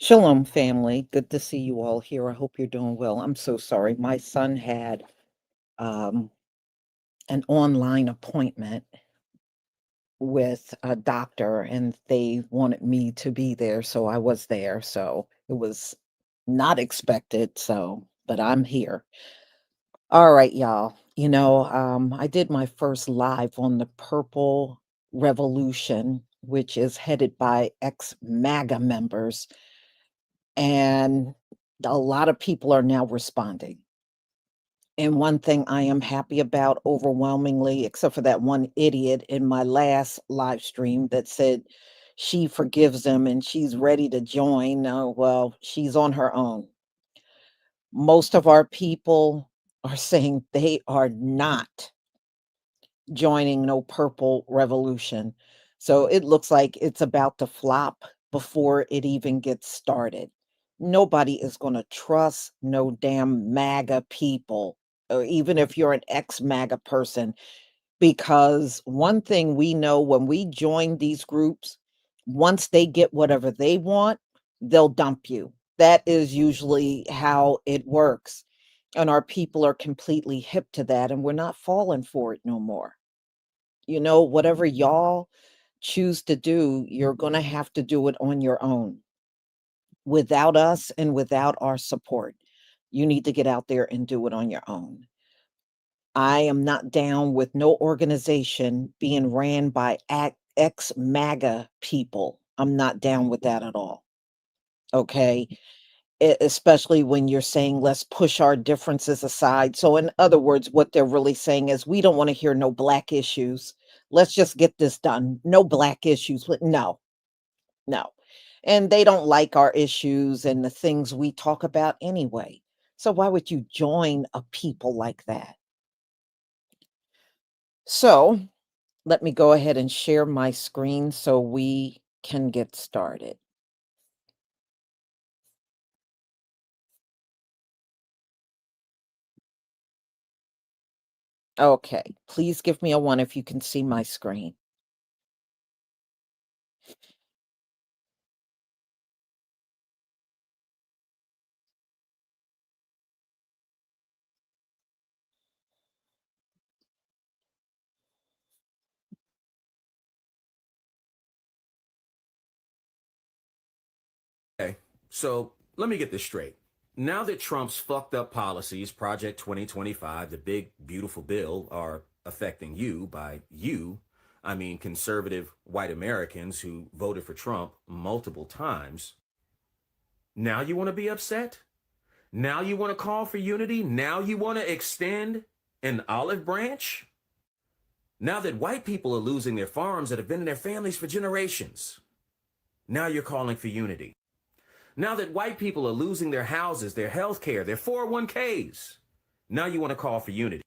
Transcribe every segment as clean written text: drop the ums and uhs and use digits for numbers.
Shalom, family. Good to see you all here. I hope you're doing well. I'm so sorry. My son had um, an online appointment with a doctor, and they wanted me to be there, so I was there. So it was not expected. But I'm here. All right, y'all. I did my first live on the Purple Revolution, which is headed by ex-MAGA members. And a lot of people are now responding. And one thing I am happy about overwhelmingly, except for that one idiot in my last live stream that said she forgives them and she's ready to join. Well, she's on her own. Most of our people are saying they are not joining no purple revolution. So it looks like it's about to flop before it even gets started. Nobody is going to trust no damn MAGA people, or even if you're an ex-MAGA person, because one thing we know when we join these groups, once they get whatever they want, they'll dump you. That is usually how it works. And our people are completely hip to that, and we're not falling for it no more. Whatever y'all choose to do, you're going to have to do it on your own without us and without our support. You need to get out there and do it on your own. I am not down with no organization being ran by ex-MAGA people. I'm not down with that at all. Okay. Especially when you're saying, let's push our differences aside. So, in other words, what they're really saying is, we don't want to hear no black issues. Let's just get this done. No black issues. But no, no. And they don't like our issues and the things we talk about anyway. So, why would you join a people like that? So, let me go ahead and share my screen so we can get started. Okay, please give me a one if you can see my screen. Okay, so let me get this straight. Now that Trump's fucked up policies, Project 2025, the big, beautiful bill, are affecting you, by you, I mean conservative white Americans who voted for Trump multiple times, now you want to be upset? Now you want to call for unity? Now you want to extend an olive branch? Now that white people are losing their farms that have been in their families for generations, now you're calling for unity. Now that white people are losing their houses, their health care, their 401ks, now you want to call for unity.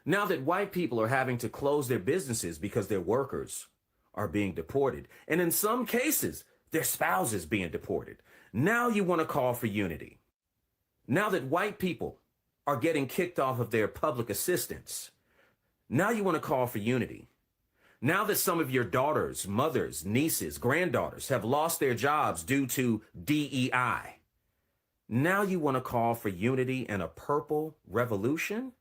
Now that white people are having to close their businesses because their workers are being deported, and in some cases, their spouses being deported, now you want to call for unity. Now that white people are getting kicked off of their public assistance, now you want to call for unity. Now that some of your daughters, mothers, nieces, granddaughters have lost their jobs due to DEI, now you want to call for unity and a purple revolution?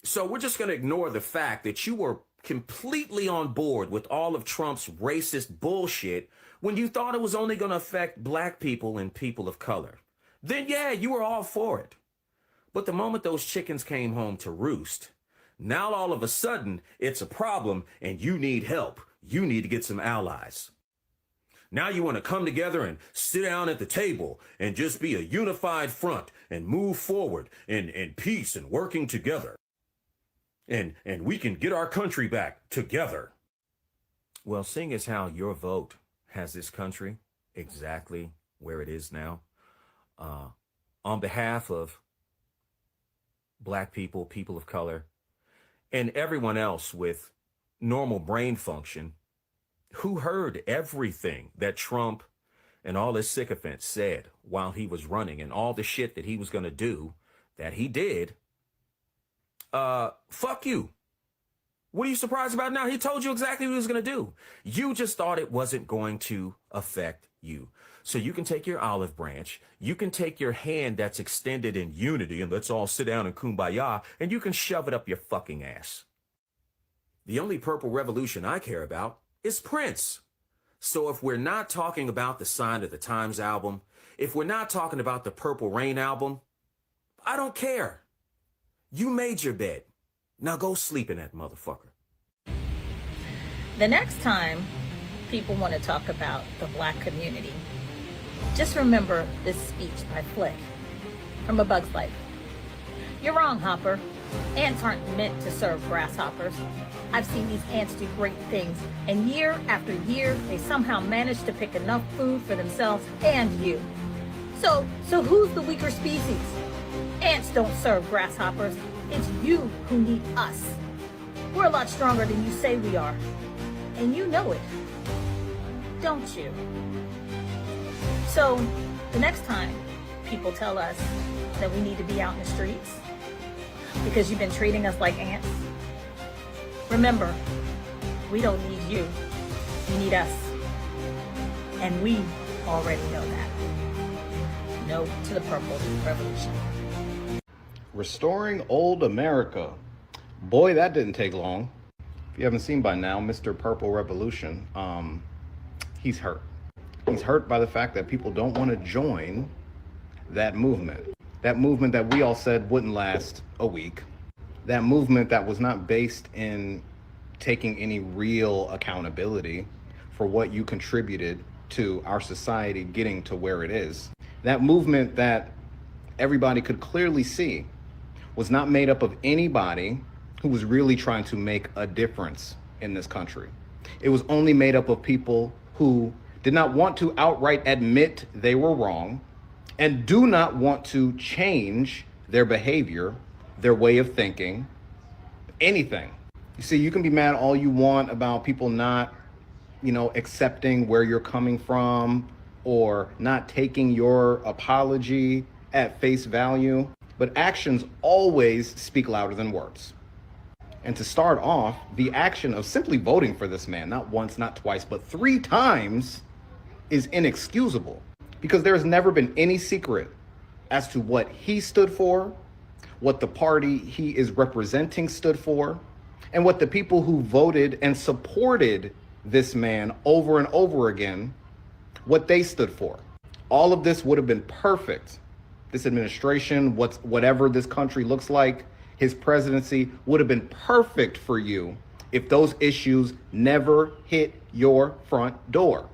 So we're just going to ignore the fact that you were completely on board with all of Trump's racist bullshit when you thought it was only going to affect black people and people of color. Then, yeah, you were all for it. But the moment those chickens came home to roost, now all of a sudden it's a problem and you need help. You need to get some allies. Now you want to come together and sit down at the table and just be a unified front and move forward in peace and working together. And we can get our country back together. Well, seeing as how your vote has this country exactly where it is now, uh, on behalf of black people, people of color, and everyone else with normal brain function who heard everything that Trump and all his sycophants said while he was running and all the shit that he was going to do that he did, fuck you. What are you surprised about now? He told you exactly what he was going to do. You just thought it wasn't going to affect you. So you can take your olive branch, you can take your hand that's extended in unity, and let's all sit down and kumbaya, and you can shove it up your fucking ass. The only purple revolution I care about is Prince. So if we're not talking about the Sign of the Times album, if we're not talking about the Purple Rain album, I don't care. You made your bed. Now go sleep in that motherfucker. The next time people want to talk about the Black community, just remember this speech by Flick from A Bug's Life. You're wrong, Hopper. Ants aren't meant to serve grasshoppers. I've seen these ants do great things, and year after year, they somehow manage to pick enough food for themselves and you. So who's the weaker species? Ants don't serve grasshoppers. It's you who need us. We're a lot stronger than you say we are. And you know it, don't you? So the next time people tell us that we need to be out in the streets because you've been treating us like ants, remember, we don't need you. You need us. And we already know that. No to the Purple Revolution. Restoring old America. Boy, that didn't take long. If you haven't seen by now, Mr. Purple Revolution, he's hurt. He's hurt by the fact that people don't want to join that movement. That movement that we all said wouldn't last a week. That movement that was not based in taking any real accountability for what you contributed to our society getting to where it is. That movement that everybody could clearly see was not made up of anybody who was really trying to make a difference in this country. It was only made up of people who did not want to outright admit they were wrong and do not want to change their behavior, their way of thinking, anything. You see, you can be mad all you want about people not, accepting where you're coming from or not taking your apology at face value, but actions always speak louder than words. And to start off, the action of simply voting for this man, not once, not twice, but 3 times, is inexcusable, because there has never been any secret as to what he stood for, what the party he is representing stood for, and what the people who voted and supported this man over and over again, what they stood for. All of this would have been perfect. This administration, whatever this country looks like, his presidency would have been perfect for you if those issues never hit your front door.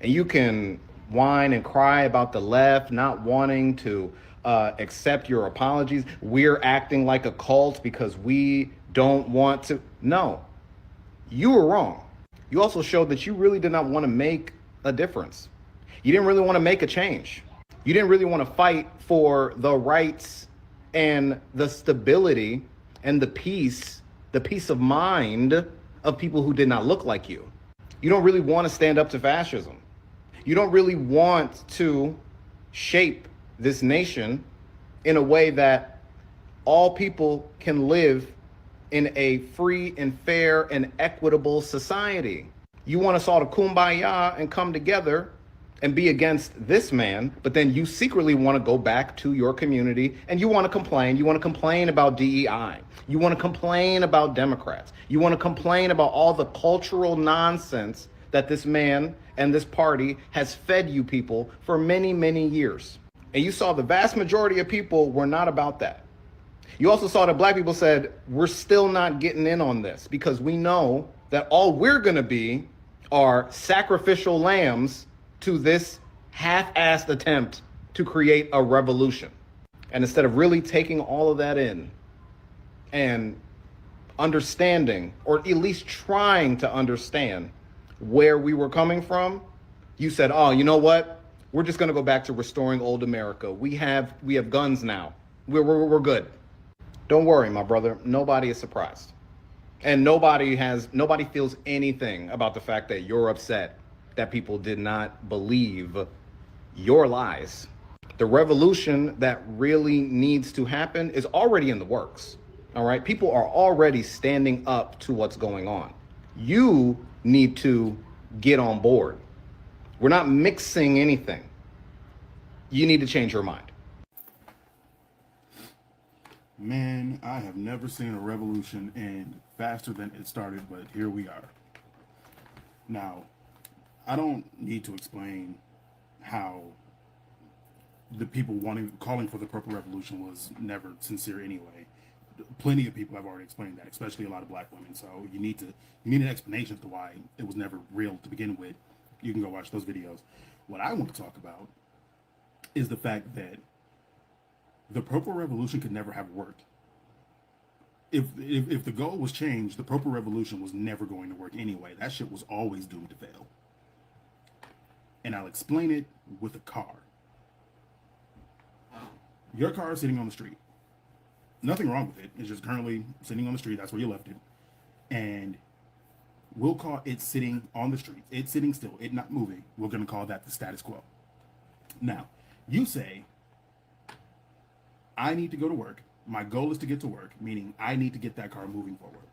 And you can whine and cry about the left not wanting to accept your apologies. We're acting like a cult because we don't want to. No, you were wrong. You also showed that you really did not want to make a difference. You didn't really want to make a change. You didn't really want to fight for the rights and the stability and the peace of mind of people who did not look like you. You don't really want to stand up to fascism. You don't really want to shape this nation in a way that all people can live in a free and fair and equitable society. You want us all to kumbaya and come together and be against this man, but then you secretly want to go back to your community and you want to complain. You want to complain about DEI. You want to complain about Democrats. You want to complain about all the cultural nonsense that this man and this party has fed you people for many, many years. And you saw the vast majority of people were not about that. You also saw that Black people said, we're still not getting in on this because we know that all we're going to be are sacrificial lambs to this half-assed attempt to create a revolution. And instead of really taking all of that in and understanding, or at least trying to understand where we were coming from, you said, oh, you know what? We're just going to go back to restoring old America. We have guns now. We're good. Don't worry, my brother. Nobody is surprised. And nobody feels anything about the fact that you're upset that people did not believe your lies. The revolution that really needs to happen is already in the works. All right. People are already standing up to what's going on. You need to get on board. We're not mixing anything. You need to change your mind. Man, I have never seen a revolution end faster than it started, but here we are. Now, I don't need to explain how the people calling for the Purple Revolution was never sincere anyway. Plenty of people have already explained that, especially a lot of black women. So you need an explanation as to why it was never real to begin with. You can go watch those videos. What I want to talk about is the fact that the Purple Revolution could never have worked. If the goal was changed, the Purple Revolution was never going to work anyway. That shit was always doomed to fail. And I'll explain it with a car. Your car is sitting on the street. Nothing wrong with it. It's just currently sitting on the street. That's where you left it. And we'll call it sitting on the street. It's sitting still. It not moving. We're going to call that the status quo. Now, you say, I need to go to work. My goal is to get to work, meaning I need to get that car moving forward.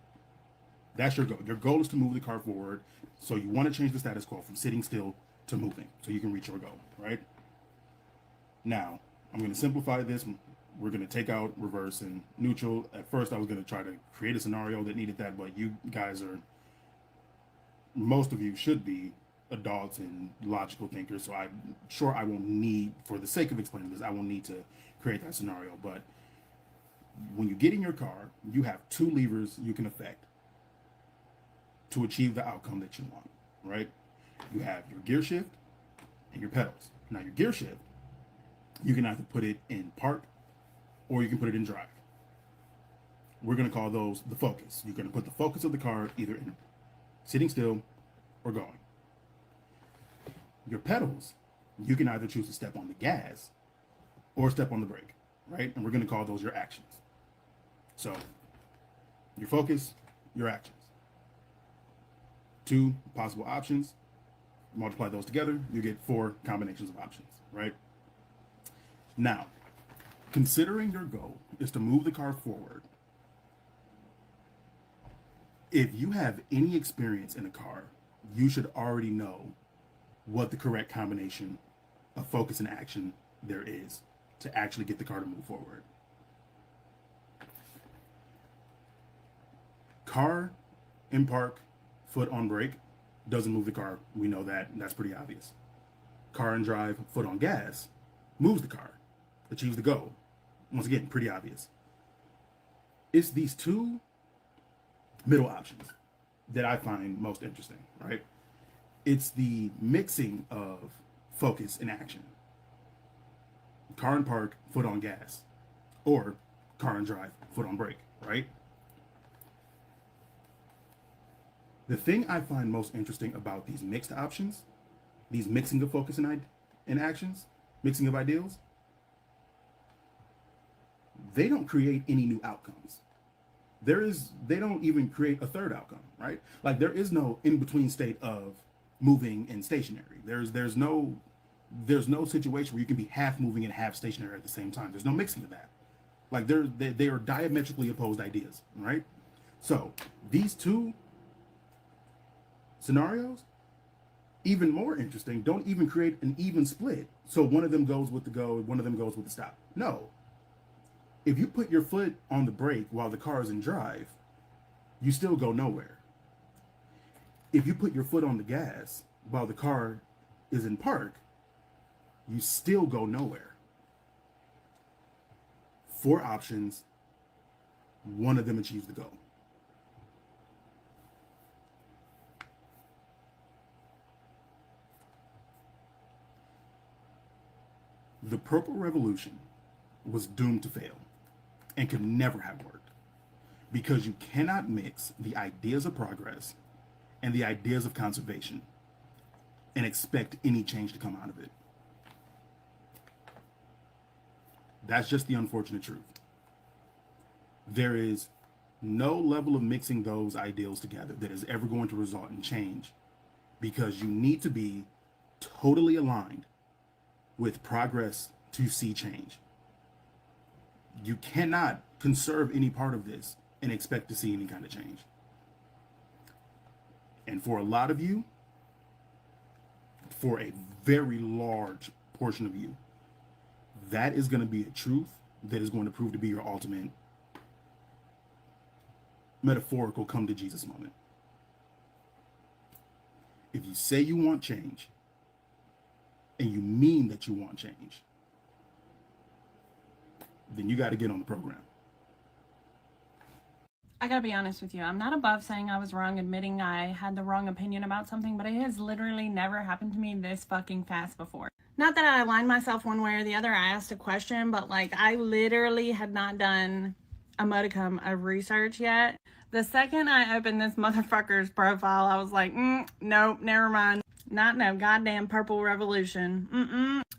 That's your goal. Your goal is to move the car forward. So you want to change the status quo from sitting still to moving so you can reach your goal, right? Now, I'm going to simplify this. We're going to take out reverse and neutral. At first, I was going to try to create a scenario that needed that, but you guys most of you should be adults and logical thinkers, so I'm sure I won't need, for the sake of explaining this, I won't need to create that scenario. But when you get in your car, you have two levers you can affect to achieve the outcome that you want, right? You have your gear shift and your pedals. Now, your gear shift, you can either put it in park or you can put it in drive. We're going to call those the focus. You're going to put the focus of the car either in sitting still or going. Your pedals, you can either choose to step on the gas or step on the brake, right? And we're going to call those your actions. So your focus, your actions. Two possible options. Multiply those together, you get 4 combinations of options, right? Now, considering your goal is to move the car forward, if you have any experience in a car, you should already know what the correct combination of focus and action there is to actually get the car to move forward. Car in park, foot on brake, doesn't move the car. We know that. That's pretty obvious. Car and drive, foot on gas, moves the car, achieves the goal. Once again, pretty obvious. It's these two middle options that I find most interesting, right? It's the mixing of focus and action. Car and park, foot on gas, or car and drive, foot on brake, right? The thing I find most interesting about these mixed options, these mixing of focus and actions, mixing of ideals, they don't create any new outcomes. They don't even create a third outcome, right? Like there is no in-between state of moving and stationary. There's no situation where you can be half moving and half stationary at the same time. There's no mixing of that. Like they are diametrically opposed ideas, right? So these two scenarios, even more interesting, don't even create an even split. So one of them goes with the go, one of them goes with the stop. No. If you put your foot on the brake while the car is in drive, you still go nowhere. If you put your foot on the gas while the car is in park, you still go nowhere. 4 options, one of them achieves the goal. The Purple Revolution was doomed to fail and could never have worked because you cannot mix the ideas of progress and the ideas of conservation and expect any change to come out of it. That's just the unfortunate truth. There is no level of mixing those ideals together that is ever going to result in change because you need to be totally aligned with progress to see change. You cannot conserve any part of this and expect to see any kind of change. And for a lot of you, for a very large portion of you, that is going to be a truth that is going to prove to be your ultimate metaphorical come to Jesus moment. If you say you want change and you mean that you want change, then you got to get on the program. I gotta be honest with you. I'm not above saying I was wrong, admitting I had the wrong opinion about something, but it has literally never happened to me this fucking fast before. Not that I aligned myself one way or the other. I asked a question, but like I literally had not done a modicum of research yet. The second I opened this motherfucker's profile, I was like, nope, never mind. Not no goddamn purple revolution.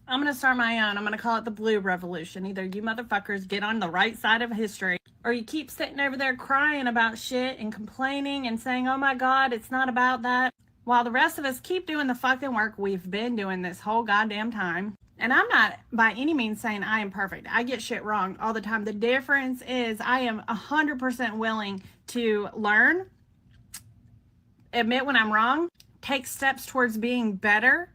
I'm gonna start my own. I'm gonna call it the blue revolution. Either you motherfuckers get on the right side of history, or you keep sitting over there crying about shit and complaining and saying, oh my God, it's not about that. While the rest of us keep doing the fucking work we've been doing this whole goddamn time. And I'm not by any means saying I am perfect. I get shit wrong all the time. The difference is I am 100% willing to learn, admit when I'm wrong, take steps towards being better.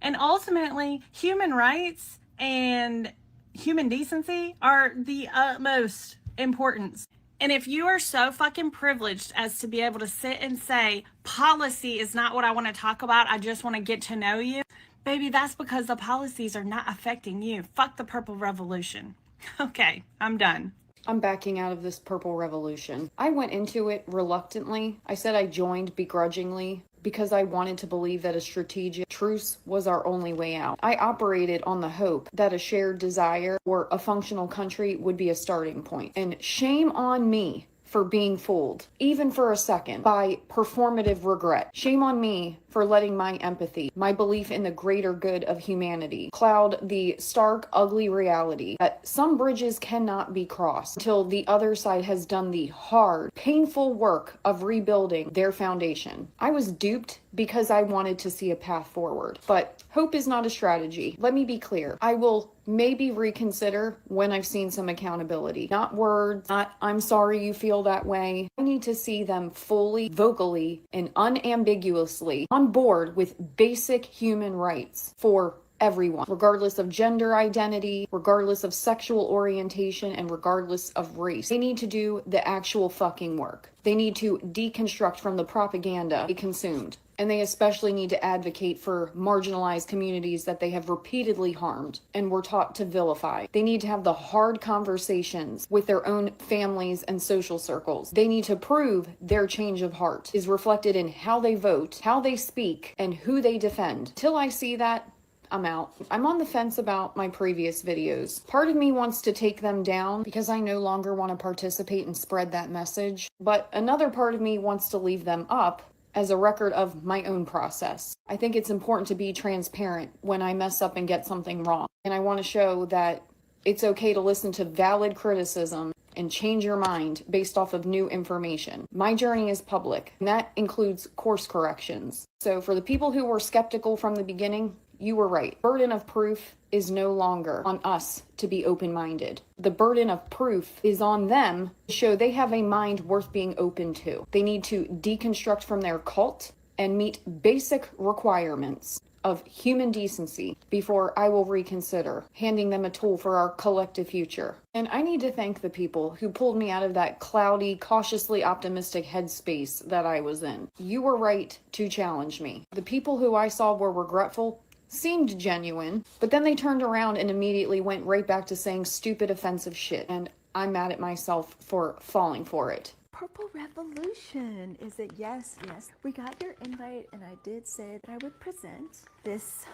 And ultimately, human rights and human decency are the utmost importance. And if you are so fucking privileged as to be able to sit and say, policy is not what I want to talk about, I just want to get to know you, baby, that's because the policies are not affecting you. Fuck the purple revolution. Okay, I'm done. I'm backing out of this purple revolution. I went into it reluctantly. I said I joined begrudgingly because I wanted to believe that a strategic truce was our only way out. I operated on the hope that a shared desire or a functional country would be a starting point. And shame on me for being fooled, even for a second, by performative regret. Shame on me for letting my empathy, my belief in the greater good of humanity, cloud the stark, ugly reality that some bridges cannot be crossed until the other side has done the hard, painful work of rebuilding their foundation. I was duped because I wanted to see a path forward, but hope is not a strategy. Let me be clear. I will maybe reconsider when I've seen some accountability. Not words, not I'm sorry you feel that way. I need to see them fully, vocally, and unambiguously on board with basic human rights for everyone, regardless of gender identity, regardless of sexual orientation, and regardless of race. They need to do the actual fucking work. They need to deconstruct from the propaganda they consumed. And they especially need to advocate for marginalized communities that they have repeatedly harmed and were taught to vilify. They need to have the hard conversations with their own families and social circles. They need to prove their change of heart is reflected in how they vote, how they speak, and who they defend. Till I see that, I'm out. I'm on the fence about my previous videos. Part of me wants to take them down because I no longer want to participate and spread that message. But another part of me wants to leave them up as a record of my own process. I think it's important to be transparent when I mess up and get something wrong. And I want to show that it's okay to listen to valid criticism and change your mind based off of new information. My journey is public, and that includes course corrections. So for the people who were skeptical from the beginning, you were right. Burden of proof is no longer on us to be open-minded. The burden of proof is on them to show they have a mind worth being open to. They need to deconstruct from their cult and meet basic requirements of human decency before I will reconsider handing them a tool for our collective future. And I need to thank the people who pulled me out of that cloudy, cautiously optimistic headspace that I was in. You were right to challenge me. The people who I saw were regretful seemed genuine, but then they turned around and immediately went right back to saying stupid, offensive shit. And I'm mad at myself for falling for it. Purple Revolution. Is it? Yes. We got your invite, and I did say that I would present this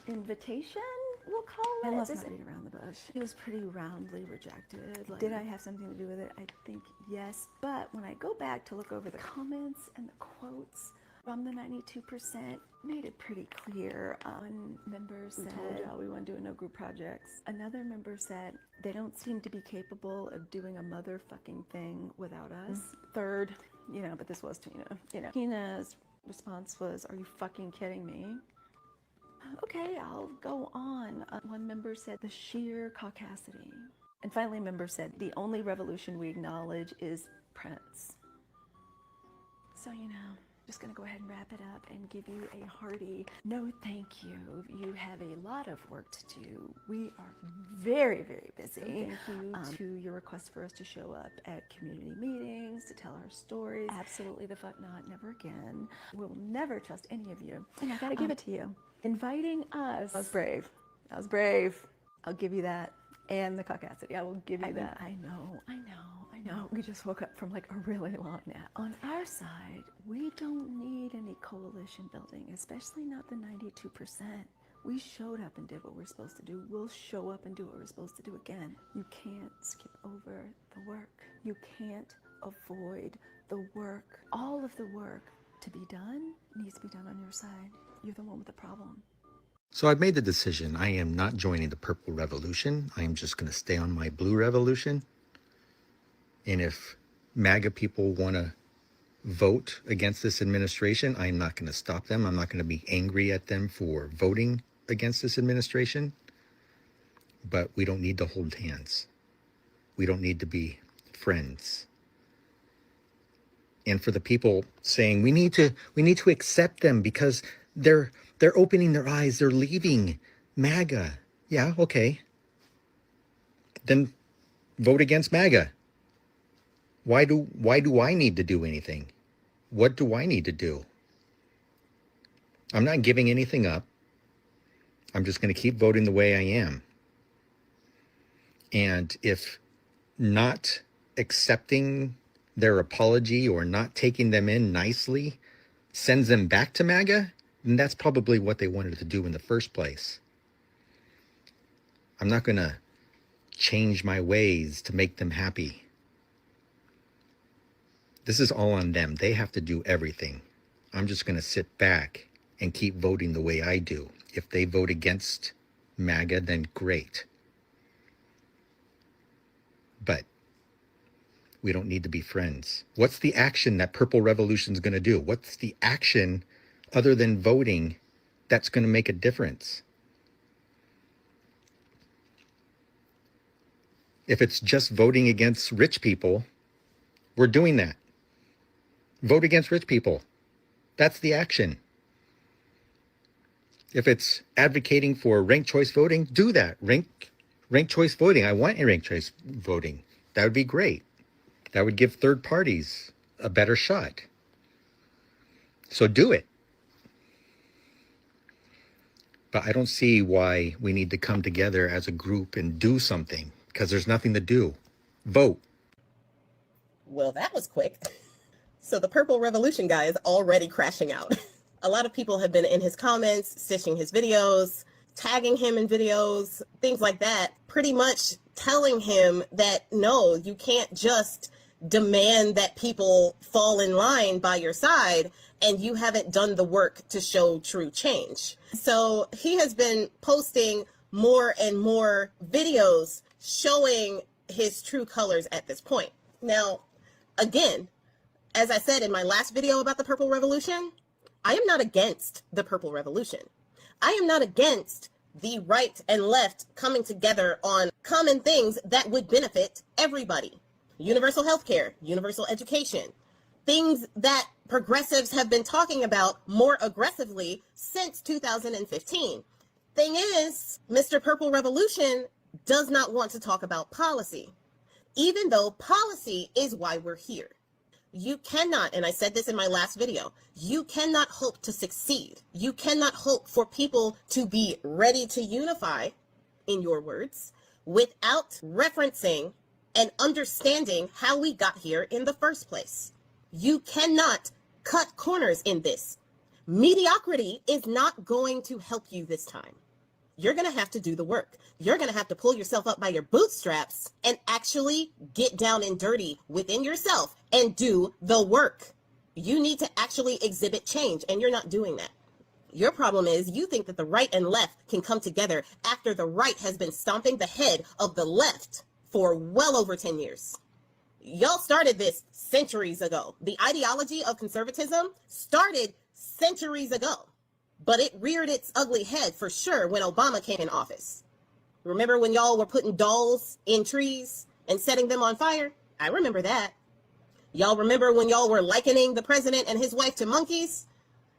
invitation, we'll call it. And let's This- not beat around the bush. It was pretty roundly rejected. Did I have something to do with it? I think yes. But when I go back to look over the comments and the quotes from the 92%, made it pretty clear. One member said, told y'all we want to do no group projects. Another member said, they don't seem to be capable of doing a motherfucking thing without us. Third, but this was Tina. Tina's response was, are you fucking kidding me? Okay, I'll go on. One member said, the sheer caucasity And finally, a member said, the only revolution we acknowledge is Prince. So, just going to go ahead and wrap it up and give you a hearty no thank you. You have a lot of work to do. We are very, very busy. So thank you to your request for us to show up at community meetings, to tell our stories. Absolutely the fuck not, never again. We'll never trust any of you. And I got to give it to you. Inviting us. That was brave. That was brave. I'll give you that. And the caucasity. I will give you that. I know. We just woke up from like a really long nap. On our side, we don't need any coalition building, especially not the 92%. We showed up and did what we're supposed to do. We'll show up and do what we're supposed to do again. You can't skip over the work. You can't avoid the work. All of the work to be done needs to be done on your side. You're the one with the problem. So I've made the decision. I am not joining the Purple Revolution. I am just going to stay on my Blue Revolution. And if MAGA people want to vote against this administration, I'm not going to stop them. I'm not going to be angry at them for voting against this administration. But we don't need to hold hands. We don't need to be friends. And for the people saying we need to accept them because they're opening their eyes, they're leaving MAGA. Yeah, okay. Then vote against MAGA. Why do I need to do anything? What do I need to do? I'm not giving anything up. I'm just going to keep voting the way I am. And if not accepting their apology or not taking them in nicely sends them back to MAGA, then that's probably what they wanted to do in the first place. I'm not going to change my ways to make them happy. This is all on them. They have to do everything. I'm just going to sit back and keep voting the way I do. If they vote against MAGA, then great. But we don't need to be friends. What's the action that Purple Revolution is going to do? What's the action other than voting that's going to make a difference? If it's just voting against rich people, we're doing that. Vote against rich people. That's the action. If it's advocating for ranked choice voting, do that. Ranked choice voting. I want ranked choice voting. That would be great. That would give third parties a better shot. So do it. But I don't see why we need to come together as a group and do something, because there's nothing to do. Vote. Well, that was quick. So the Purple Revolution guy is already crashing out. A lot of people have been in his comments, stitching his videos, tagging him in videos, things like that, pretty much telling him that, no, you can't just demand that people fall in line by your side and you haven't done the work to show true change. So he has been posting more and more videos showing his true colors at this point. Now, again, as I said in my last video about the Purple Revolution, I am not against the Purple Revolution. I am not against the right and left coming together on common things that would benefit everybody. Universal health care, universal education, things that progressives have been talking about more aggressively since 2015. Thing is, Mr. Purple Revolution does not want to talk about policy, even though policy is why we're here. You cannot, and I said this in my last video, you cannot hope to succeed. You cannot hope for people to be ready to unify, in your words, without referencing and understanding how we got here in the first place. You cannot cut corners in this. Mediocrity is not going to help you this time. You're going to have to do the work. You're going to have to pull yourself up by your bootstraps and actually get down and dirty within yourself and do the work. You need to actually exhibit change, and you're not doing that. Your problem is you think that the right and left can come together after the right has been stomping the head of the left for well over 10 years. Y'all started this centuries ago. The ideology of conservatism started centuries ago, but it reared its ugly head for sure when Obama came in office. Remember when y'all were putting dolls in trees and setting them on fire? I remember that. Y'all remember when y'all were likening the president and his wife to monkeys?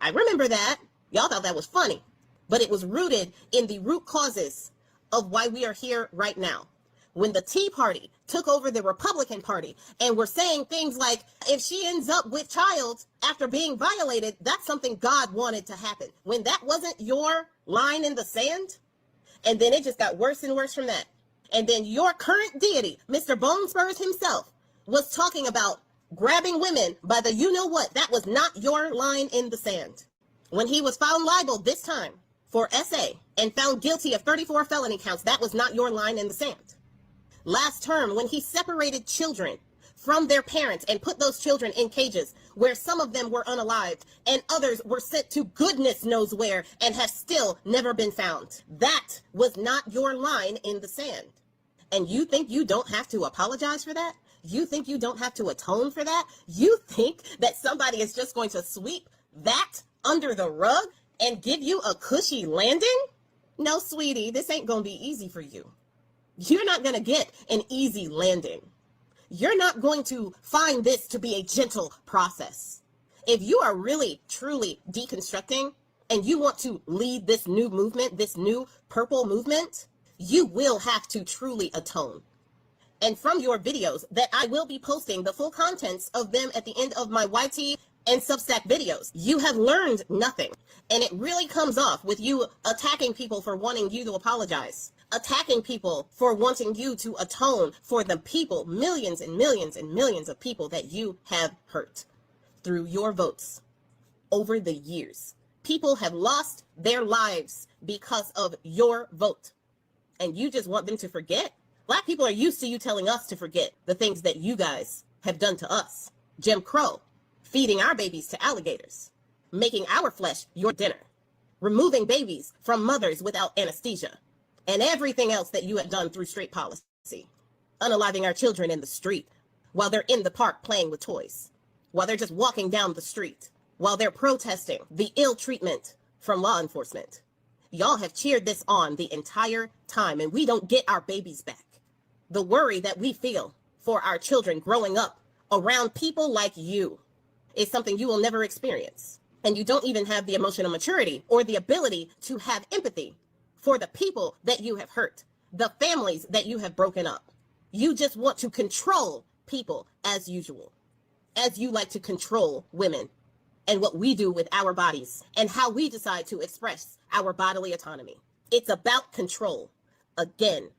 I remember that. Y'all thought that was funny. But it was rooted in the root causes of why we are here right now. When the Tea Party took over the Republican Party and were saying things like, if she ends up with child after being violated, that's something God wanted to happen. When that wasn't your line in the sand, and then it just got worse and worse from that. And then your current deity, Mr. Bone Spurs himself, was talking about grabbing women by the you-know-what. That was not your line in the sand. When he was found liable this time for SA and found guilty of 34 felony counts, that was not your line in the sand. Last term, when he separated children from their parents and put those children in cages where some of them were unalived and others were sent to goodness knows where and have still never been found. That was not your line in the sand. And you think you don't have to apologize for that? You think you don't have to atone for that? You think that somebody is just going to sweep that under the rug and give you a cushy landing? No, sweetie, this ain't gonna be easy for you. You're not gonna get an easy landing. You're not going to find this to be a gentle process. If you are really, truly deconstructing and you want to lead this new movement, this new purple movement, you will have to truly atone. And from your videos that I will be posting the full contents of them at the end of my YT and Substack videos, you have learned nothing. And it really comes off with you attacking people for wanting you to apologize, attacking people for wanting you to atone for the people, millions and millions and millions of people that you have hurt through your votes over the years. People have lost their lives because of your vote. And you just want them to forget? Black people are used to you telling us to forget the things that you guys have done to us. Jim Crow, feeding our babies to alligators, making our flesh your dinner, removing babies from mothers without anesthesia, and everything else that you have done through straight policy, unaliving our children in the street while they're in the park playing with toys, while they're just walking down the street, while they're protesting the ill treatment from law enforcement. Y'all have cheered this on the entire time, and we don't get our babies back. The worry that we feel for our children growing up around people like you is something you will never experience. And you don't even have the emotional maturity or the ability to have empathy for the people that you have hurt, the families that you have broken up. You just want to control people as usual, as you like to control women and what we do with our bodies and how we decide to express our bodily autonomy. It's about control. Again,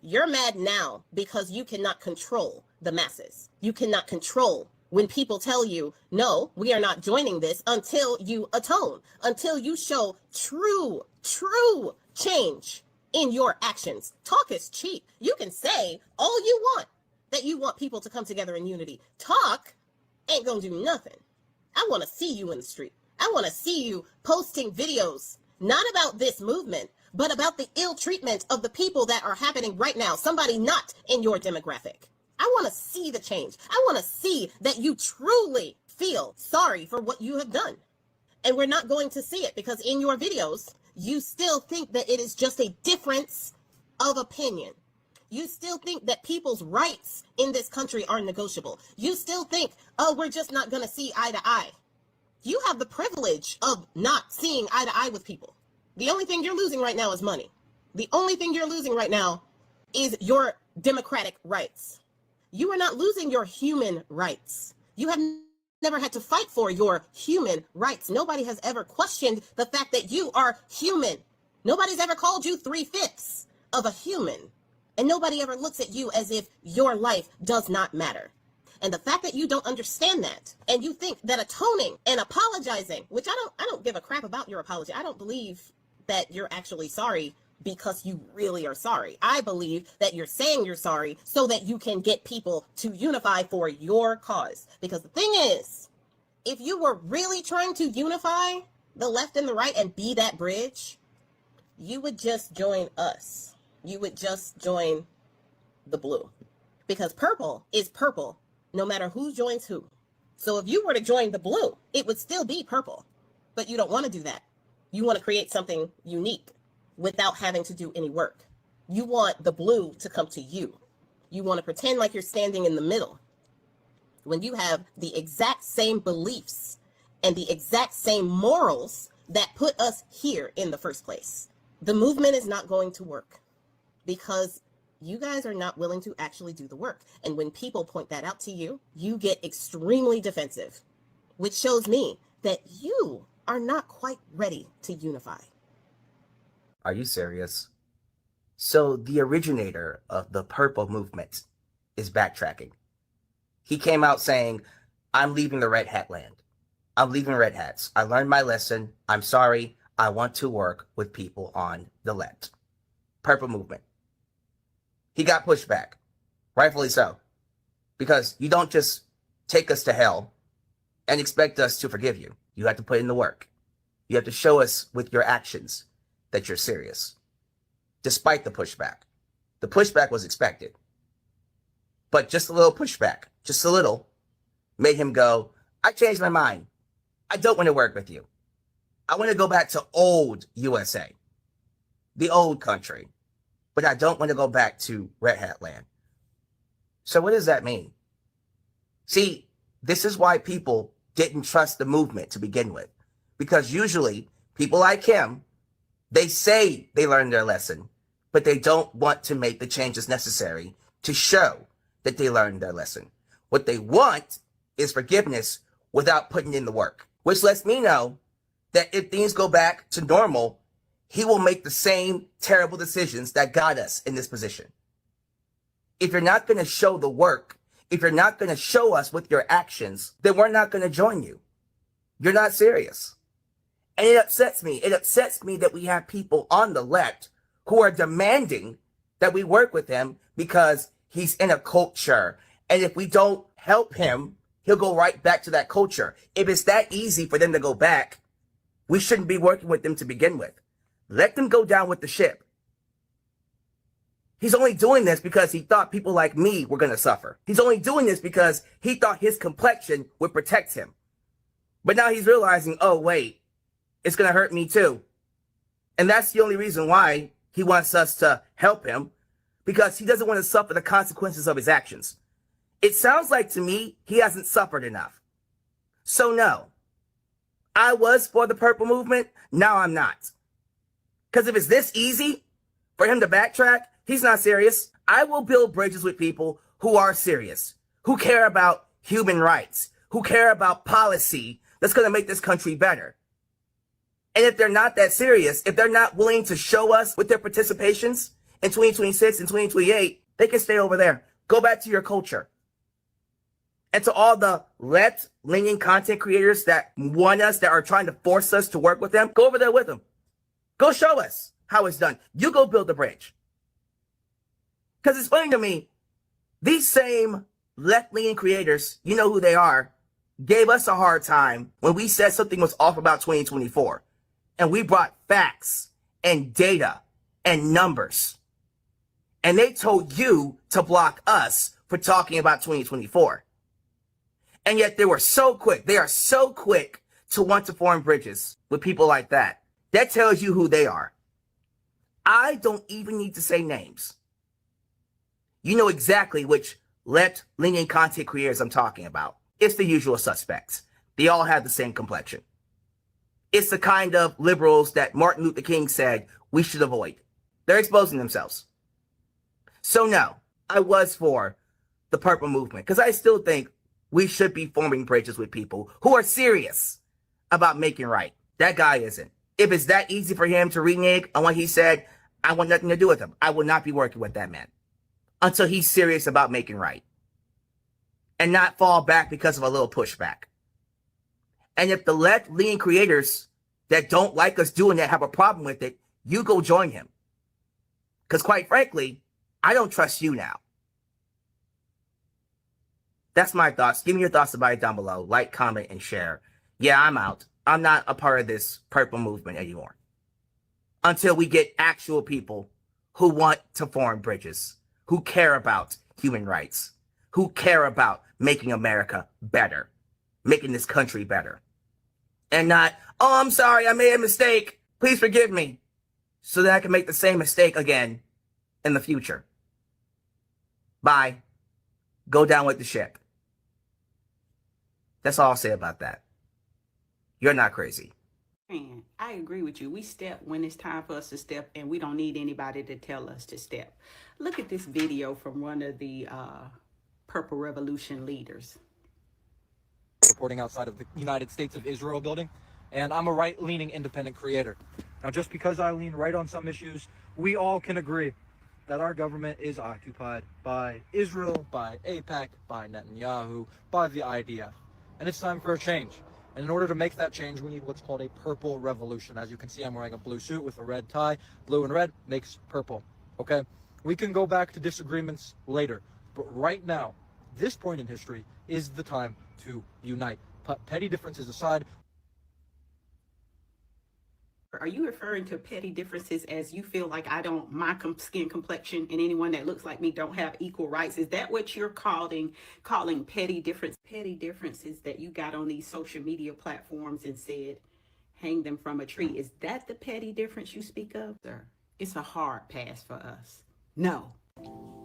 you're mad now because you cannot control the masses. You cannot control when people tell you, no, we are not joining this until you atone, until you show true change in your actions. Talk is cheap. You can say all you want, that you want people to come together in unity. Talk ain't gonna do nothing. I want to see you in the street. I want to see you posting videos, not about this movement, but about the ill treatment of the people that are happening right now. Somebody not in your demographic. I want to see the change. I want to see that you truly feel sorry for what you have done. And we're not going to see it because in your videos, you still think that it is just a difference of opinion. You still think that people's rights in this country are negotiable. You still think, oh, we're just not going to see eye to eye. You have the privilege of not seeing eye to eye with people. The only thing you're losing right now is money. The only thing you're losing right now is your democratic rights. You are not losing your human rights. You have never had to fight for your human rights. Nobody has ever questioned the fact that you are human. Nobody's ever called you 3/5 of a human. And nobody ever looks at you as if your life does not matter. And the fact that you don't understand that, and you think that atoning and apologizing, which I don't give a crap about your apology. I don't believe that you're actually sorry because you really are sorry. I believe that you're saying you're sorry so that you can get people to unify for your cause. Because the thing is, if you were really trying to unify the left and the right and be that bridge, you would just join us. You would just join the blue. Because purple is purple no matter who joins who. So if you were to join the blue, it would still be purple. But you don't want to do that. You want to create something unique without having to do any work. You want the blue to come to you. You want to pretend like you're standing in the middle when you have the exact same beliefs and the exact same morals that put us here in the first place. The movement is not going to work because you guys are not willing to actually do the work. And when people point that out to you, you get extremely defensive, which shows me that you are not quite ready to unify. Are you serious? So the originator of the purple movement is backtracking. He came out saying, I'm leaving the red hat land. I'm leaving red hats. I learned my lesson. I'm sorry. I want to work with people on the left. Purple movement. He got pushback, rightfully so, because you don't just take us to hell and expect us to forgive you. You have to put in the work. You have to show us with your actions that you're serious. Despite the pushback. The pushback was expected. But just a little pushback, just a little, made him go, I changed my mind. I don't want to work with you. I want to go back to old USA, the old country, but I don't want to go back to Red Hat land. So what does that mean? See, this is why people didn't trust the movement to begin with, because usually people like him, they say they learned their lesson, but they don't want to make the changes necessary to show that they learned their lesson. What they want is forgiveness without putting in the work, which lets me know that if things go back to normal, he will make the same terrible decisions that got us in this position. If you're not going to show the work, if you're not going to show us with your actions, then we're not going to join you. You're not serious. And it upsets me. It upsets me that we have people on the left who are demanding that we work with him because he's in a culture. And if we don't help him, he'll go right back to that culture. If it's that easy for them to go back, we shouldn't be working with them to begin with. Let them go down with the ship. He's only doing this because he thought people like me were going to suffer. He's only doing this because he thought his complexion would protect him. But now he's realizing, oh, wait, it's going to hurt me too. And that's the only reason why he wants us to help him, because he doesn't want to suffer the consequences of his actions. It sounds like to me he hasn't suffered enough. So no, I was for the purple movement. Now I'm not. Because if it's this easy for him to backtrack, he's not serious. I will build bridges with people who are serious, who care about human rights, who care about policy that's going to make this country better. And if they're not that serious, if they're not willing to show us with their participations in 2026 and 2028, they can stay over there. Go back to your culture. And to all the left-leaning content creators that want us, that are trying to force us to work with them, go over there with them. Go show us how it's done. You go build the bridge. Because it's funny to me, these same left-leaning creators, you know who they are, gave us a hard time when we said something was off about 2024. And we brought facts and data and numbers. And they told you to block us for talking about 2024. And yet they were so quick. They are so quick to want to form bridges with people like that. That tells you who they are. I don't even need to say names. You know exactly which left-leaning content creators I'm talking about. It's the usual suspects. They all have the same complexion. It's the kind of liberals that Martin Luther King said we should avoid. They're exposing themselves. So no, I was for the purple movement because I still think we should be forming bridges with people who are serious about making right. That guy isn't. If it's that easy for him to renege on what he said, I want nothing to do with him. I will not be working with that man until he's serious about making right and not fall back because of a little pushback. And if the left-leaning creators that don't like us doing that have a problem with it, you go join him. Because quite frankly, I don't trust you now. That's my thoughts. Give me your thoughts about it down below. Like, comment, and share. Yeah, I'm out. I'm not a part of this purple movement anymore. Until we get actual people who want to form bridges, who care about human rights, who care about making America better, making this country better. And not, oh, I'm sorry, I made a mistake. Please forgive me. So that I can make the same mistake again in the future. Bye. Go down with the ship. That's all I'll say about that. You're not crazy. Man, I agree with you. We step when it's time for us to step, and we don't need anybody to tell us to step. Look at this video from one of the Purple Revolution leaders. Reporting outside of the United States of Israel building, and I'm a right-leaning independent creator. Now, just because I lean right on some issues, we all can agree that our government is occupied by Israel, by AIPAC, by Netanyahu, by the IDF, and it's time for a change. And in order to make that change, we need what's called a purple revolution. As you can see, I'm wearing a blue suit with a red tie. Blue and red makes purple, okay? We can go back to disagreements later, but right now, this point in history is the time to unite. Put petty differences aside. Are you referring to petty differences as you feel like my skin complexion and anyone that looks like me don't have equal rights? Is that what you're calling petty differences? Petty differences that you got on these social media platforms and said, hang them from a tree. Is that the petty difference you speak of, sir? It's a hard pass for us. No.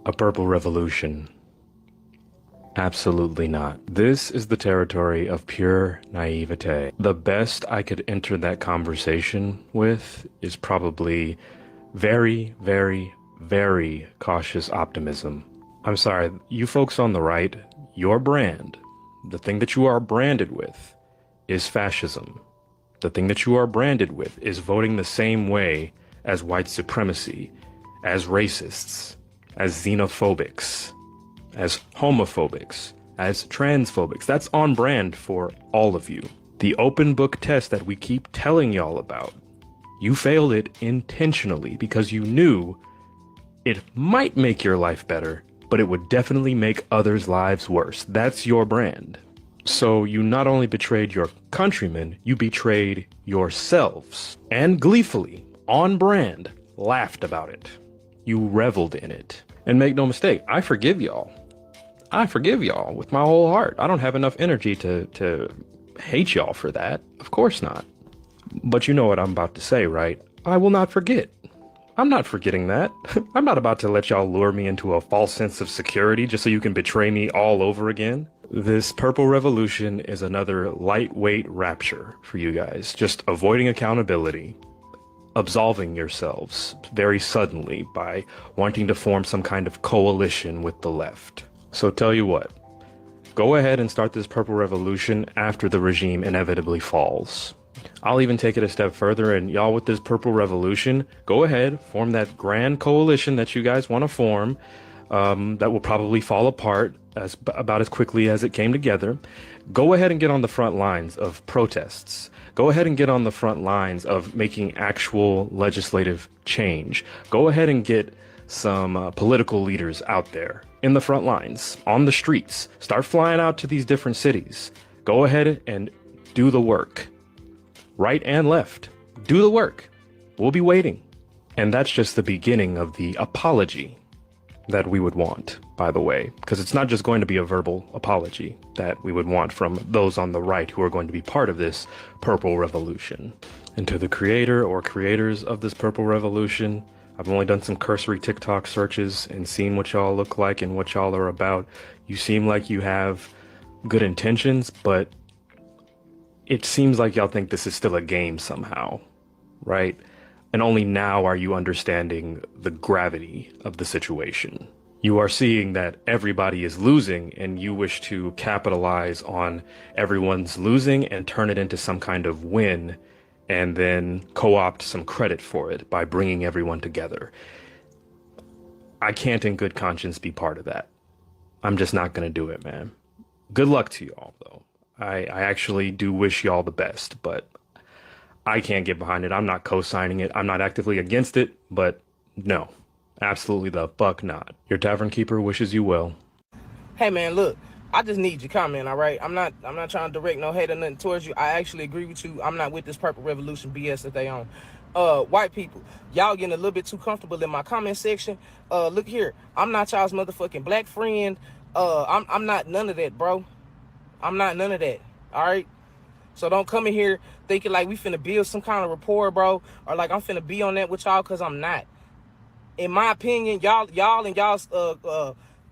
A purple revolution. Absolutely not. This is the territory of pure naivete. The best I could enter that conversation with is probably very, very, very cautious optimism. I'm sorry, you folks on the right, your brand, the thing that you are branded with is fascism. The thing that you are branded with is voting the same way as white supremacy, as racists, as xenophobics, as homophobics, as transphobics. That's on brand for all of you. The open book test that we keep telling y'all about, you failed it intentionally because you knew it might make your life better, but it would definitely make others' lives worse. That's your brand. So you not only betrayed your countrymen, you betrayed yourselves, and gleefully, on brand, laughed about it. You reveled in it. And make no mistake, I forgive y'all. I forgive y'all with my whole heart. I don't have enough energy to hate y'all for that. Of course not. But you know what I'm about to say, right? I will not forget. I'm not forgetting that. I'm not about to let y'all lure me into a false sense of security just so you can betray me all over again. This purple revolution is another lightweight rapture for you guys. Just avoiding accountability, absolving yourselves very suddenly by wanting to form some kind of coalition with the left. So tell you what, go ahead and start this purple revolution after the regime inevitably falls. I'll even take it a step further, and y'all with this purple revolution, go ahead, form that grand coalition that you guys want to form, that will probably fall apart about as quickly as it came together. Go ahead and get on the front lines of protests. Go ahead and get on the front lines of making actual legislative change. Go ahead and get some political leaders out there in the front lines, on the streets. Start flying out to these different cities. Go ahead and do the work. Right and left. Do the work. We'll be waiting. And that's just the beginning of the apology that we would want, by the way, because it's not just going to be a verbal apology that we would want from those on the right who are going to be part of this purple revolution. And to the creator or creators of this purple revolution, I've only done some cursory TikTok searches and seen what y'all look like and what y'all are about. You seem like you have good intentions, but it seems like y'all think this is still a game somehow, right? And only now are you understanding the gravity of the situation. You are seeing that everybody is losing and you wish to capitalize on everyone's losing and turn it into some kind of win and then co-opt some credit for it by bringing everyone together. I can't in good conscience be part of that. I'm just not going to do it, man. Good luck to y'all, though. I actually do wish y'all the best, but I can't get behind it. I'm not co-signing it. I'm not actively against it, but no, absolutely the fuck not. Your tavern keeper wishes you well. Hey man, look, I just need your comment, all right? I'm not trying to direct no hate or nothing towards you. I actually agree with you. I'm not with this purple revolution BS that they on. White people, y'all getting a little bit too comfortable in my comment section. Look here, I'm not y'all's motherfucking black friend. I'm not none of that, bro. I'm not none of that, all right? So don't come in here thinking like we finna build some kind of rapport, bro, or like I'm finna be on that with y'all, because I'm not. In my opinion, y'all and y'all's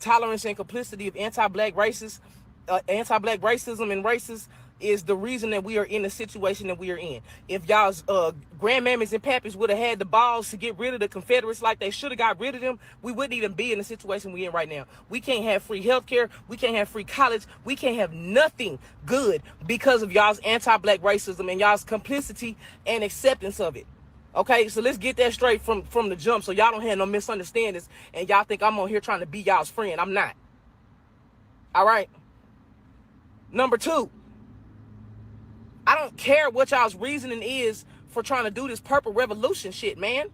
tolerance and complicity of anti-black racism and racists is the reason that we are in the situation that we are in. If y'all's grandmammies and pappies would have had the balls to get rid of the Confederates like they should have got rid of them, we wouldn't even be in the situation we're in right now. We can't have free healthcare. We can't have free college. We can't have nothing good because of y'all's anti-black racism and y'all's complicity and acceptance of it. Okay, so let's get that straight from the jump so y'all don't have no misunderstandings and y'all think I'm on here trying to be y'all's friend. I'm not. All right. Number two, I don't care what y'all's reasoning is for trying to do this purple revolution shit, man.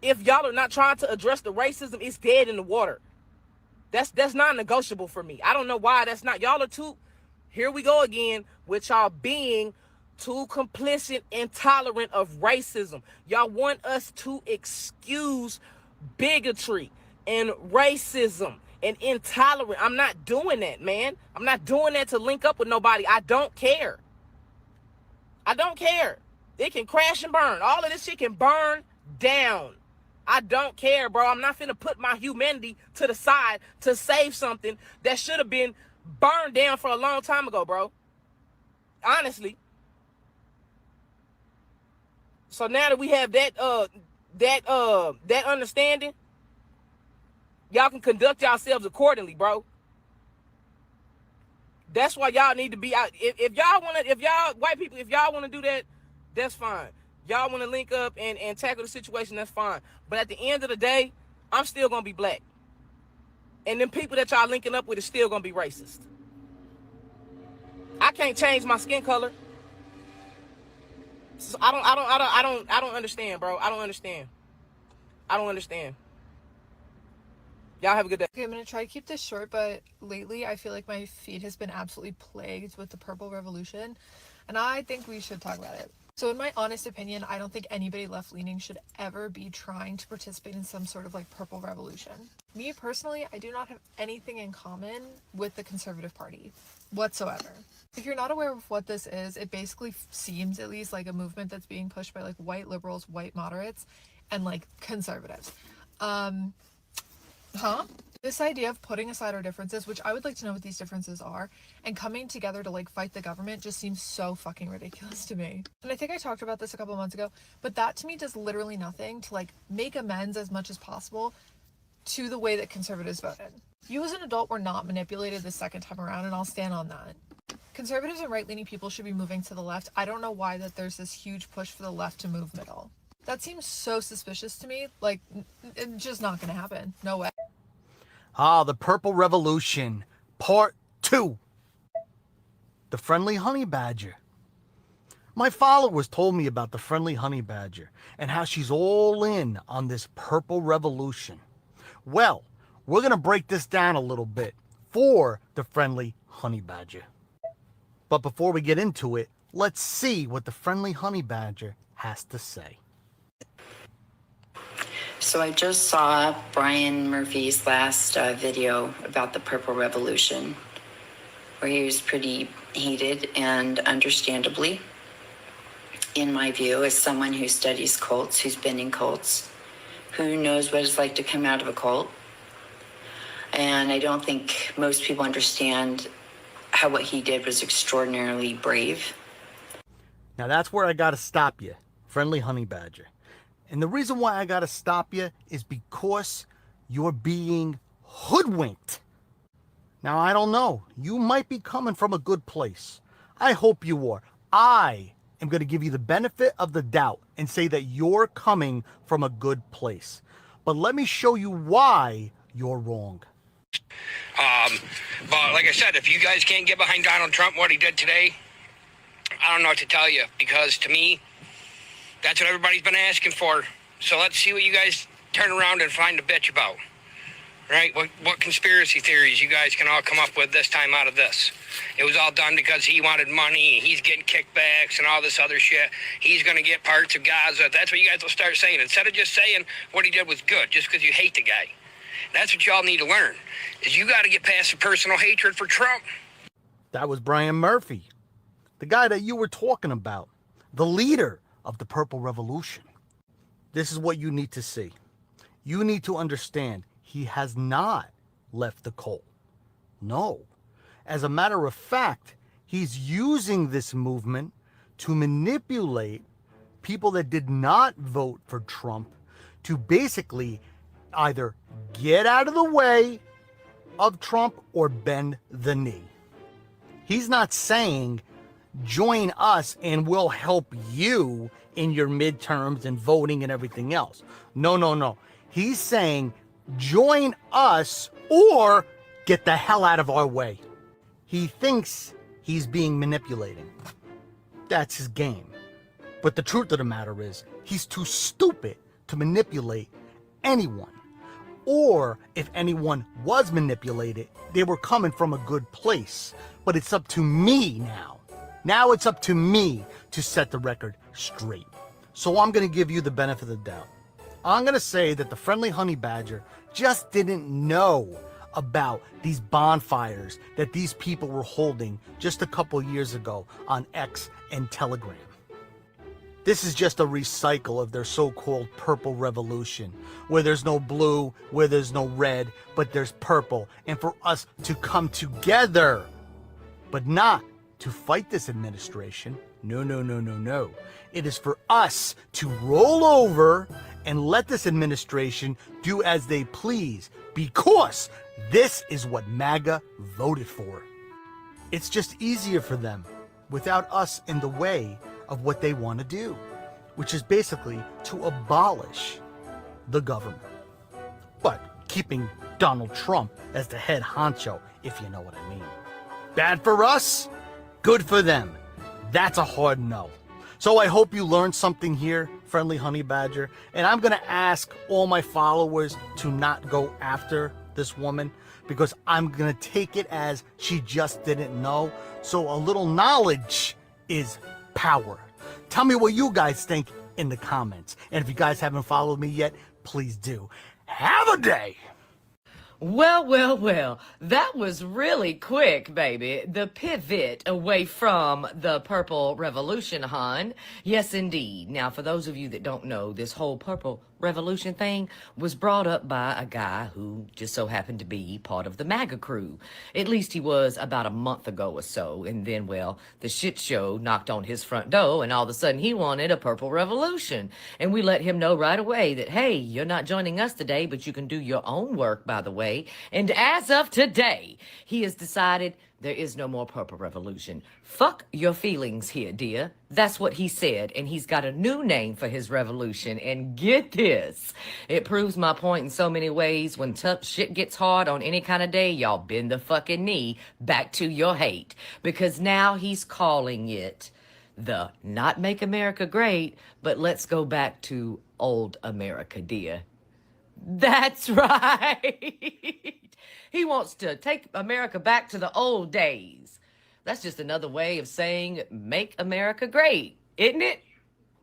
If y'all are not trying to address the racism, it's dead in the water. That's non-negotiable for me. I don't know why that's not. Y'all are too, here we go again with y'all being too complicit and tolerant of racism. Y'all want us to excuse bigotry and racism and intolerance. I'm not doing that, man. I'm not doing that to link up with nobody. I don't care. I don't care. It can crash and burn. All of this shit can burn down. I don't care, bro. I'm not finna put my humanity to the side to save something that should have been burned down for a long time ago, bro. Honestly. So now that we have that understanding, y'all can conduct yourselves accordingly, bro. That's why y'all need to be out. If y'all white people, if y'all want to do that, that's fine. Y'all want to link up and tackle the situation, that's fine. But at the end of the day, I'm still gonna be black. And them people that y'all linking up with is still gonna be racist. I can't change my skin color. So I don't understand, bro. I don't understand. Y'all have a good day. Okay, I'm gonna try to keep this short, but lately I feel like my feed has been absolutely plagued with the purple revolution, and I think we should talk about it. So in my honest opinion, I don't think anybody left-leaning should ever be trying to participate in some sort of like purple revolution. Me personally, I do not have anything in common with the Conservative Party whatsoever. If you're not aware of what this is, it basically seems at least like a movement that's being pushed by like white liberals, white moderates, and like conservatives. This idea of putting aside our differences, which I would like to know what these differences are, and coming together to like fight the government just seems so fucking ridiculous to me. And I think I talked about this a couple months ago, but that to me does literally nothing to like make amends as much as possible to the way that conservatives voted. You as an adult were not manipulated the second time around, and I'll stand on that. Conservatives and right-leaning people should be moving to the left. I don't know why that there's this huge push for the left to move middle. That seems so suspicious to me. Like, it's just not gonna happen. No way. The Purple Revolution, Part 2. The Friendly Honey Badger. My followers told me about the Friendly Honey Badger and how she's all in on this Purple Revolution. Well, we're going to break this down a little bit for the Friendly Honey Badger. But before we get into it, let's see what the Friendly Honey Badger has to say. So I just saw Brian Murphy's last video about the Purple Revolution, where he was pretty heated, and understandably, in my view, as someone who studies cults, who's been in cults, who knows what it's like to come out of a cult. And I don't think most people understand how what he did was extraordinarily brave. Now that's where I got to stop you, Friendly Honey Badger. And the reason why I gotta stop you is because you're being hoodwinked. Now, I don't know. You might be coming from a good place. I hope you are. I am going to give you the benefit of the doubt and say that you're coming from a good place. But let me show you why you're wrong. But like I said, if you guys can't get behind Donald Trump, what he did today, I don't know what to tell you, because to me, that's what everybody's been asking for. So let's see what you guys turn around and find a bitch about. Right? What conspiracy theories you guys can all come up with this time out of this. It was all done because he wanted money, he's getting kickbacks and all this other shit. He's going to get parts of Gaza. That's what you guys will start saying. Instead of just saying what he did was good just because you hate the guy. That's what y'all need to learn, is you got to get past the personal hatred for Trump. That was Brian Murphy, the guy that you were talking about, the leader of the Purple Revolution. This is what you need to see. You need to understand, he has not left the cult. No. As a matter of fact, he's using this movement to manipulate people that did not vote for Trump to basically either get out of the way of Trump or bend the knee. He's not saying, join us and we'll help you in your midterms and voting and everything else. No, no, no. He's saying, join us or get the hell out of our way. He thinks he's being manipulated. That's his game. But the truth of the matter is, he's too stupid to manipulate anyone. Or if anyone was manipulated, they were coming from a good place. But it's up to me now. Now it's up to me to set the record straight. So I'm going to give you the benefit of the doubt. I'm going to say that the Friendly Honey Badger just didn't know about these bonfires that these people were holding just a couple years ago on X and Telegram. This is just a recycle of their so-called purple revolution, where there's no blue, where there's no red, but there's purple. And for us to come together, but not to fight this administration. No, no, no, no, no. It is for us to roll over and let this administration do as they please, because this is what MAGA voted for. It's just easier for them without us in the way of what they want to do, which is basically to abolish the government, but keeping Donald Trump as the head honcho, if you know what I mean. Bad for us, good for them. That's a hard no. So I hope you learned something here, Friendly Honey Badger, and I'm going to ask all my followers to not go after this woman, because I'm going to take it as she just didn't know. So a little knowledge is power. Tell me what you guys think in the comments. And if you guys haven't followed me yet, please do. Have a day. Well, well, well, that was really quick, baby. The pivot away from the Purple Revolution, hon. Yes, indeed. Now, for those of you that don't know, this whole Purple Revolution thing was brought up by a guy who just so happened to be part of the MAGA crew. At least he was about a month ago or so. And then, well, the shit show knocked on his front door, and all of a sudden he wanted a Purple Revolution. And we let him know right away that, hey, you're not joining us today, but you can do your own work, by the way. And as of today, he has decided there is no more Purple Revolution. Fuck your feelings here, dear. That's what he said, and he's got a new name for his revolution. And get this, it proves my point in so many ways. When tough shit gets hard on any kind of day, y'all bend the fucking knee back to your hate. Because now he's calling it the not Make America Great, but let's go back to old America, dear. That's right. He wants to take America back to the old days. That's just another way of saying make America great, isn't it?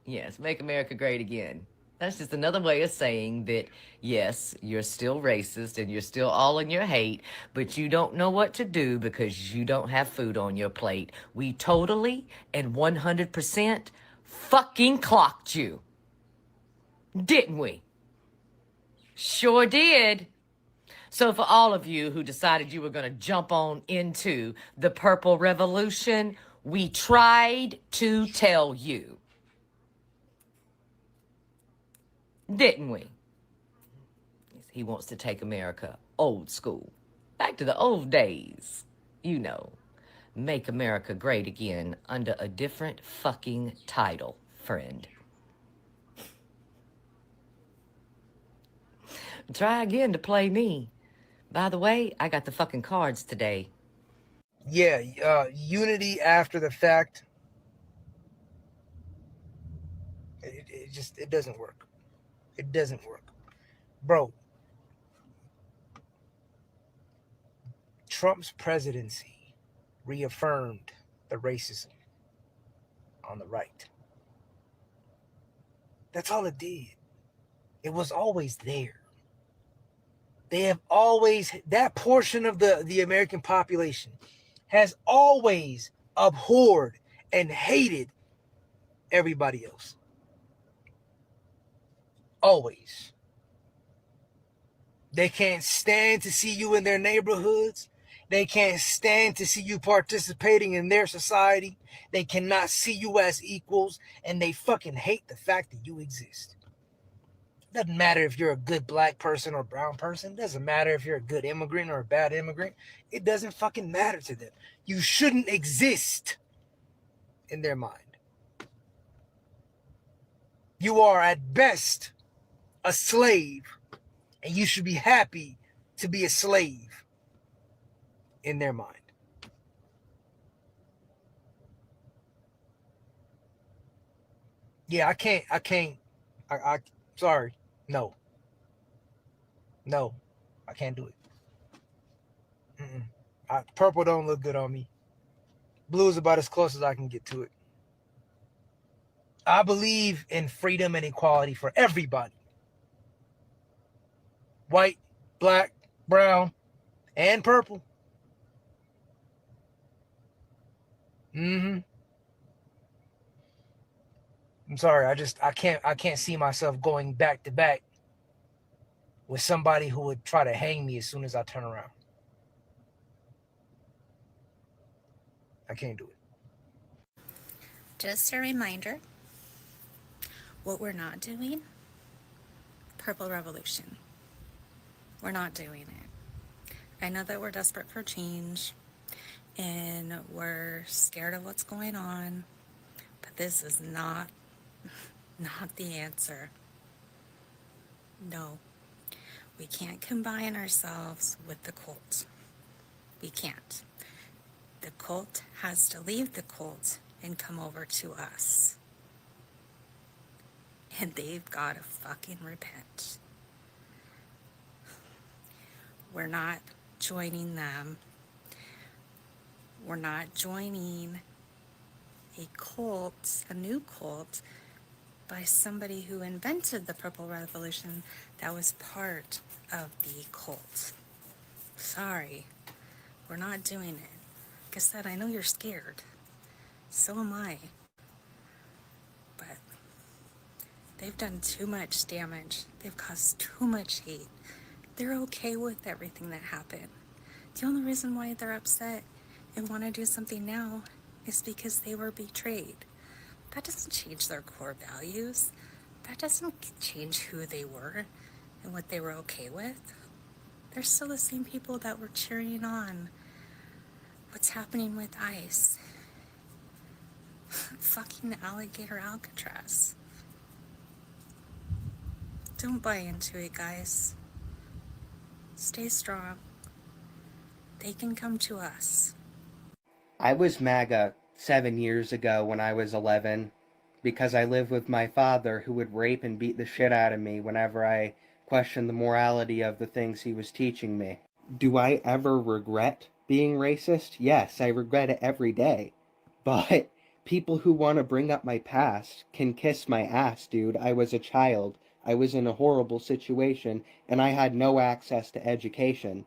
Yes, make America great again. That's just another way of saying that, yes, you're still racist and you're still all in your hate, but you don't know what to do because you don't have food on your plate. We totally and 100% fucking clocked you. Didn't we? Sure did. So for all of you who decided you were going to jump on into the Purple Revolution, we tried to tell you. Didn't we? He wants to take America old school. Back to the old days. You know, make America great again under a different fucking title, friend. Try again to play me. By the way, I got the fucking cards today. Yeah, unity after the fact. It doesn't work. It doesn't work. Bro, Trump's presidency reaffirmed the racism on the right. That's all it did. It was always there. They have always, that portion of the American population has always abhorred and hated everybody else. Always. They can't stand to see you in their neighborhoods. They can't stand to see you participating in their society. They cannot see you as equals, and they fucking hate the fact that you exist. Doesn't matter if you're a good black person or brown person. Doesn't matter if you're a good immigrant or a bad immigrant. It doesn't fucking matter to them. You shouldn't exist in their mind. You are at best a slave, and you should be happy to be a slave in their mind. Yeah, I sorry. No, I can't do it. Purple don't look good on me. Blue is about as close as I can get to it. I believe in freedom and equality for everybody. White, black, brown, and purple. I'm sorry, I can't see myself going back to back with somebody who would try to hang me as soon as I turn around. I can't do it. Just a reminder, what we're not doing, Purple Revolution. We're not doing it. I know that we're desperate for change and we're scared of what's going on, but this is not the answer. No, we can't combine ourselves with the cult. We can't. The cult has to leave the cult and come over to us. And they've got to fucking repent. We're not joining them. We're not joining a cult, a new cult, by somebody who invented the Purple Revolution that was part of the cult. Sorry, we're not doing it. Like I said, I know you're scared. So am I. But they've done too much damage. They've caused too much hate. They're okay with everything that happened. The only reason why they're upset and want to do something now is because they were betrayed. That doesn't change their core values. That doesn't change who they were and what they were okay with. They're still the same people that were cheering on what's happening with ICE. Fucking alligator Alcatraz. Don't buy into it, guys. Stay strong. They can come to us. I was MAGA 7 years ago when I was 11 because I lived with my father who would rape and beat the shit out of me whenever I questioned the morality of the things he was teaching me. Do I ever regret being racist? Yes, I regret it every day. But people who want to bring up my past can kiss my ass, dude. I was a child. I was in a horrible situation, and I had no access to education.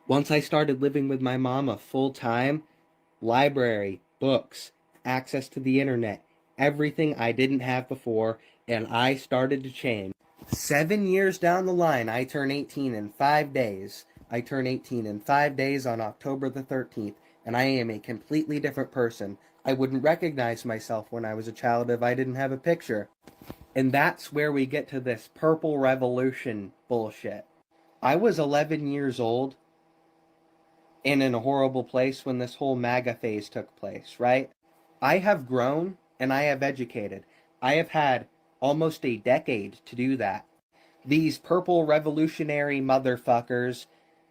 Once I started living with my mama full time, library, books, access to the internet, everything I didn't have before, and I started to change. 7 years down the line, I turn 18 in 5 days. I turn 18 in 5 days on October the 13th, and I am a completely different person. I wouldn't recognize myself when I was a child if I didn't have a picture. And that's where we get to this Purple Revolution bullshit. I was 11 years old and in a horrible place when this whole MAGA phase took place, right? I have grown and I have educated. I have had almost a decade to do that. These purple revolutionary motherfuckers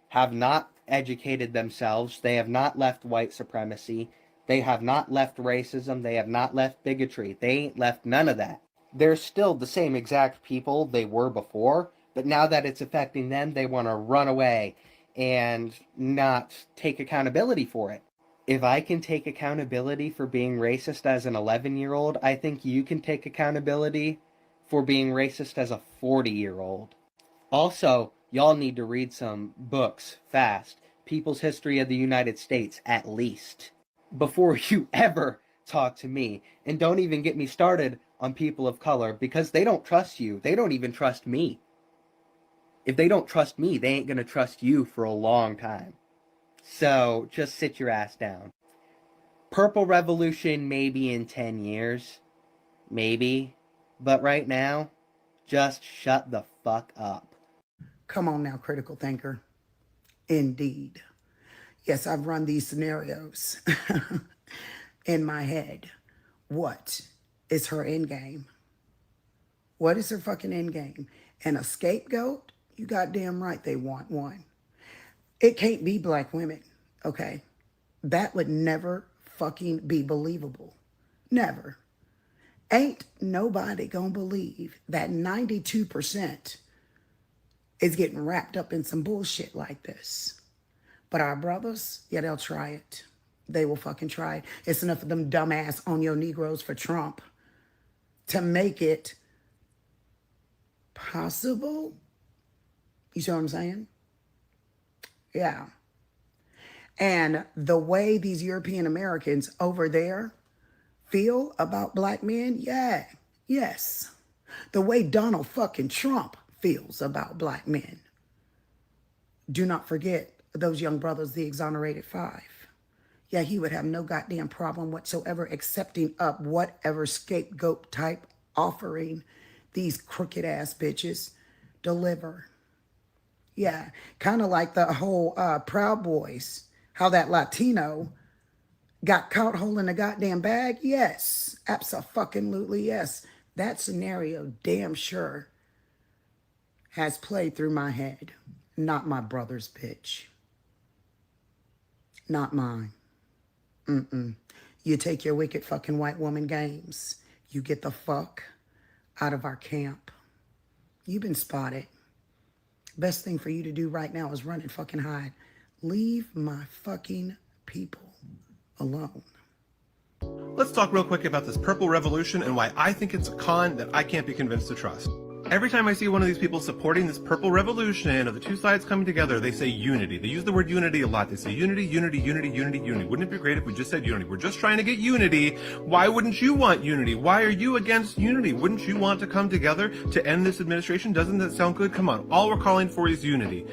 have not educated themselves. They have not left white supremacy. They have not left racism. They have not left bigotry. They ain't left none of that. They're still the same exact people they were before, but now that it's affecting them, they want to run away and not take accountability for it. If I can take accountability for being racist as an 11-year-old, I think you can take accountability for being racist as a 40-year-old. Also, y'all need to read some books fast. People's History of the United States, at least, before you ever talk to me. And don't even get me started on people of color, because they don't trust you. They don't even trust me. If they don't trust me, they ain't gonna trust you for a long time. So just sit your ass down. Purple Revolution maybe in 10 years. Maybe. But right now, just shut the fuck up. Come on now, critical thinker. Indeed. Yes, I've run these scenarios in my head. What is her end game? What is her fucking end game? And a scapegoat? You goddamn right they want one. It can't be black women, okay? That would never fucking be believable. Never. Ain't nobody gonna believe that 92% is getting wrapped up in some bullshit like this. But our brothers, yeah, they'll try it. They will fucking try it. It's enough of them dumbass on your Negroes for Trump to make it possible. You see what I'm saying? Yeah. And the way these European Americans over there feel about black men, yeah, yes. The way Donald fucking Trump feels about black men. Do not forget those young brothers, the exonerated 5. Yeah, he would have no goddamn problem whatsoever accepting up whatever scapegoat type offering these crooked ass bitches deliver. Yeah, kind of like the whole Proud Boys, how that Latino got caught holding a goddamn bag. Yes, abso-fucking-lutely yes. That scenario damn sure has played through my head. Not my brother's bitch. Not mine. You take your wicked fucking white woman games. You get the fuck out of our camp. You've been spotted. Best thing for you to do right now is run and fucking hide. Leave my fucking people alone. Let's talk real quick about this Purple Revolution and why I think it's a con that I can't be convinced to trust. Every time I see one of these people supporting this Purple Revolution of the two sides coming together, they say unity. They use the word unity a lot. They say unity, unity, unity, unity, unity. Wouldn't it be great if we just said unity? We're just trying to get unity. Why wouldn't you want unity? Why are you against unity? Wouldn't you want to come together to end this administration? Doesn't that sound good? Come on. All we're calling for is unity.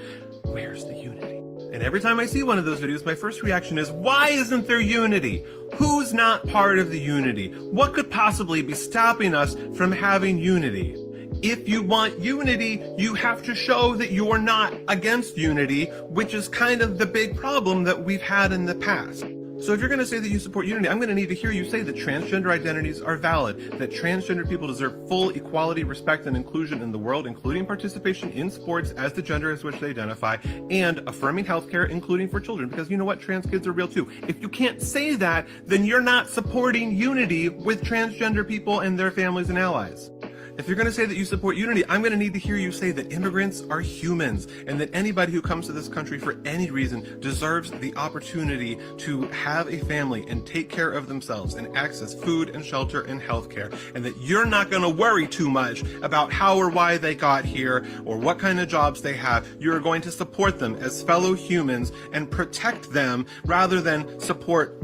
Where's the unity? And every time I see one of those videos, my first reaction is, why isn't there unity? Who's not part of the unity? What could possibly be stopping us from having unity? If you want unity, you have to show that you're not against unity, which is kind of the big problem that we've had in the past. So if you're going to say that you support unity, I'm going to need to hear you say that transgender identities are valid, that transgender people deserve full equality, respect, and inclusion in the world, including participation in sports as the gender as which they identify, and affirming healthcare, including for children, because you know what? Trans kids are real too. If you can't say that, then you're not supporting unity with transgender people and their families and allies. If you're going to say that you support unity, I'm going to need to hear you say that immigrants are humans and that anybody who comes to this country for any reason deserves the opportunity to have a family and take care of themselves and access food and shelter and healthcare, and that you're not going to worry too much about how or why they got here or what kind of jobs they have. You're going to support them as fellow humans and protect them rather than support,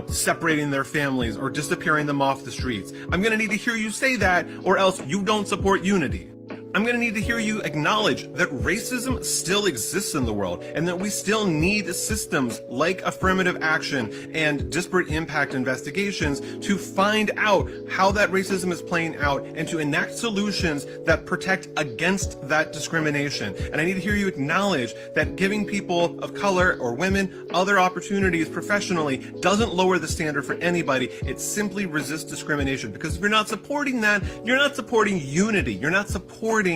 separating their families or disappearing them off the streets. I'm going to need to hear you say that, or else you don't support unity. I'm going to need to hear you acknowledge that racism still exists in the world and that we still need systems like affirmative action and disparate impact investigations to find out how that racism is playing out and to enact solutions that protect against that discrimination. And I need to hear you acknowledge that giving people of color or women other opportunities professionally doesn't lower the standard for anybody. It simply resists discrimination, because if you're not supporting that, you're not supporting unity. You're not supporting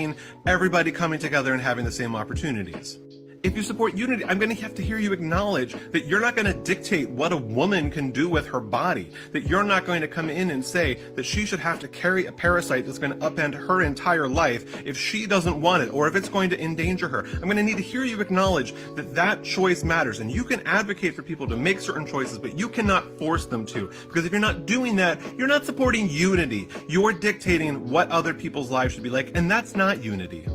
everybody coming together and having the same opportunities. If you support unity, I'm going to have to hear you acknowledge that you're not going to dictate what a woman can do with her body, that you're not going to come in and say that she should have to carry a parasite that's going to upend her entire life if she doesn't want it or if it's going to endanger her. I'm going to need to hear you acknowledge that that choice matters, and you can advocate for people to make certain choices, but you cannot force them to, because if you're not doing that, you're not supporting unity. You're dictating what other people's lives should be like, and that's not unity.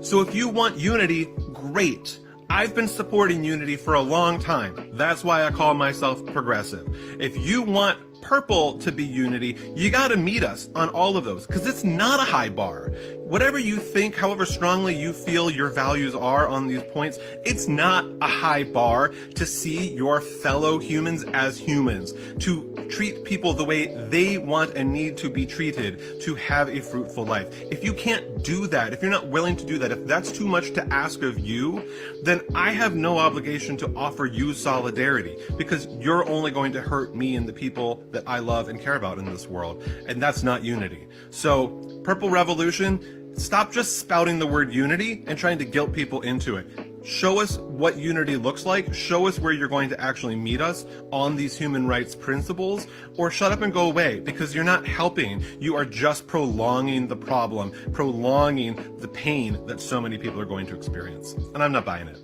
So if you want unity, great. I've been supporting unity for a long time. That's why I call myself progressive. If you want purple to be unity, you gotta meet us on all of those, because it's not a high bar. Whatever you think, however strongly you feel your values are on these points, it's not a high bar to see your fellow humans as humans, to treat people the way they want and need to be treated, to have a fruitful life. If you can't do that, if you're not willing to do that, if that's too much to ask of you, then I have no obligation to offer you solidarity, because you're only going to hurt me and the people that I love and care about in this world, and that's not unity. So, Purple Revolution, stop just spouting the word unity and trying to guilt people into it. Show us what unity looks like. Show us where you're going to actually meet us on these human rights principles, or shut up and go away, because you're not helping. You are just prolonging the problem, prolonging the pain that so many people are going to experience. And I'm not buying it.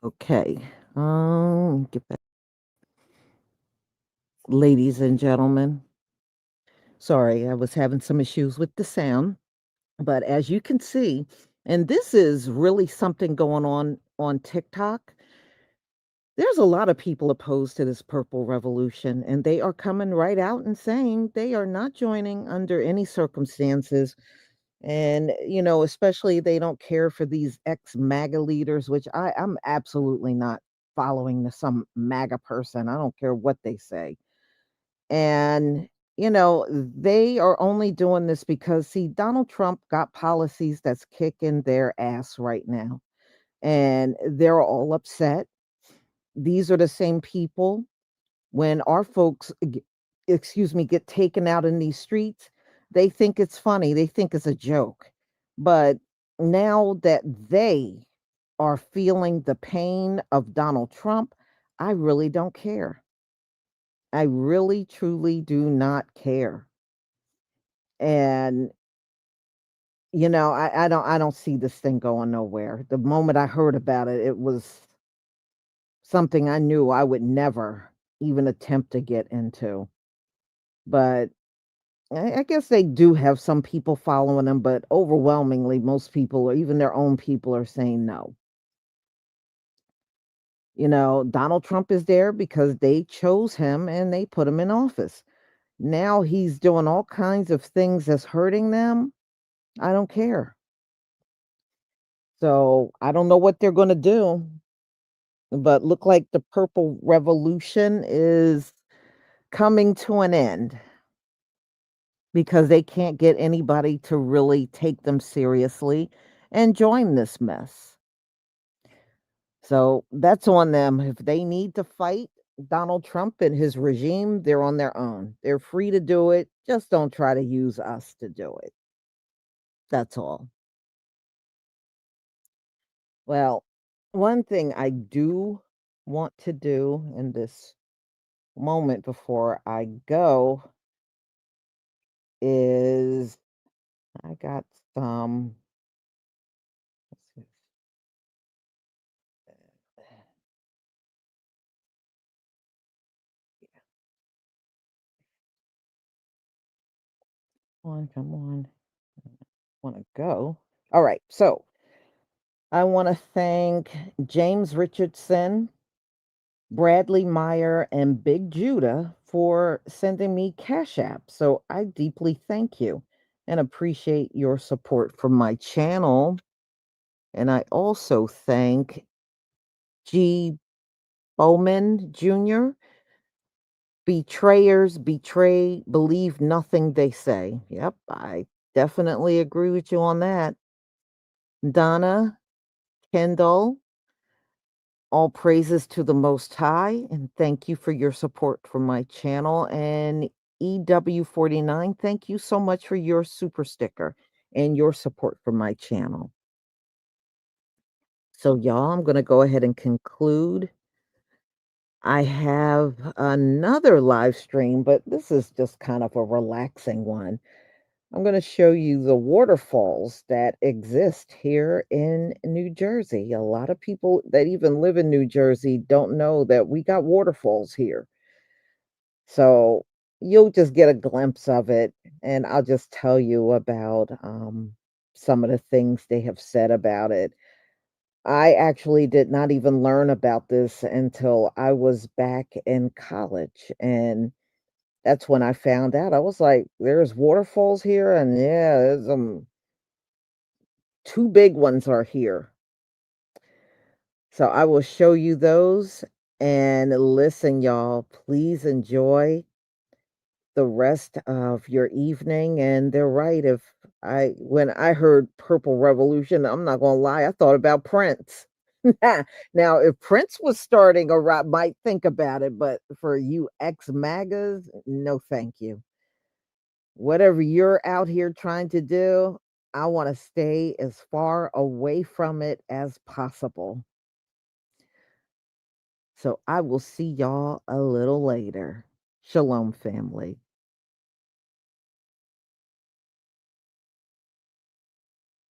Okay. Get back. Ladies and gentlemen, sorry, I was having some issues with the sound, but as you can see, and this is really something going on TikTok. There's a lot of people opposed to this purple revolution, and they are coming right out and saying they are not joining under any circumstances. And, especially they don't care for these ex-MAGA leaders, which I'm absolutely not following some MAGA person. I don't care what they say. And, they are only doing this because, see, Donald Trump got policies that's kicking their ass right now. And they're all upset. These are the same people when our folks, excuse me, get taken out in these streets, they think it's funny. They think it's a joke. But now that they are feeling the pain of Donald Trump, I really don't care. I really, truly do not care. And I don't see this thing going nowhere. The moment I heard about it, it was something I knew I would never even attempt to get into. But I guess they do have some people following them, but overwhelmingly, most people, or even their own people, are saying no. Donald Trump is there because they chose him and they put him in office. Now he's doing all kinds of things that's hurting them. I don't care. So I don't know what they're going to do, but look like the purple revolution is coming to an end because they can't get anybody to really take them seriously and join this mess. So that's on them. If they need to fight Donald Trump and his regime, they're on their own. They're free to do it. Just don't try to use us to do it. That's all. Well, one thing I do want to do in this moment before I go is I got some. Let's see. Come on. Want to go. All right. So I want to thank James Richardson, Bradley Meyer, and Big Judah for sending me Cash App. So I deeply thank you and appreciate your support for my channel. And I also thank G. Bowman Jr. Betrayers betray, believe nothing they say. Yep, I definitely agree with you on that. Donna Kendall, all praises to the Most High, and thank you for your support for my channel. And EW49, thank you so much for your super sticker and your support for my channel. So, y'all, I'm going to go ahead and conclude. I have another live stream, but this is just kind of a relaxing one. I'm going to show you the waterfalls that exist here in New Jersey. A lot of people that even live in New Jersey don't know that we got waterfalls here. So you'll just get a glimpse of it, and I'll just tell you about some of the things they have said about it. I actually did not even learn about this until I was back in college, and that's when I found out. I was like, "There's waterfalls here," and yeah, there's 2 big ones are here. So I will show you those, and listen, y'all, please enjoy the rest of your evening. And they're right. When I heard Purple Revolution, I'm not gonna lie, I thought about Prince. Now, if Prince was starting a rap, might think about it, but for you ex-MAGAs, no thank you. Whatever you're out here trying to do, I want to stay as far away from it as possible. So I will see y'all a little later. Shalom, family.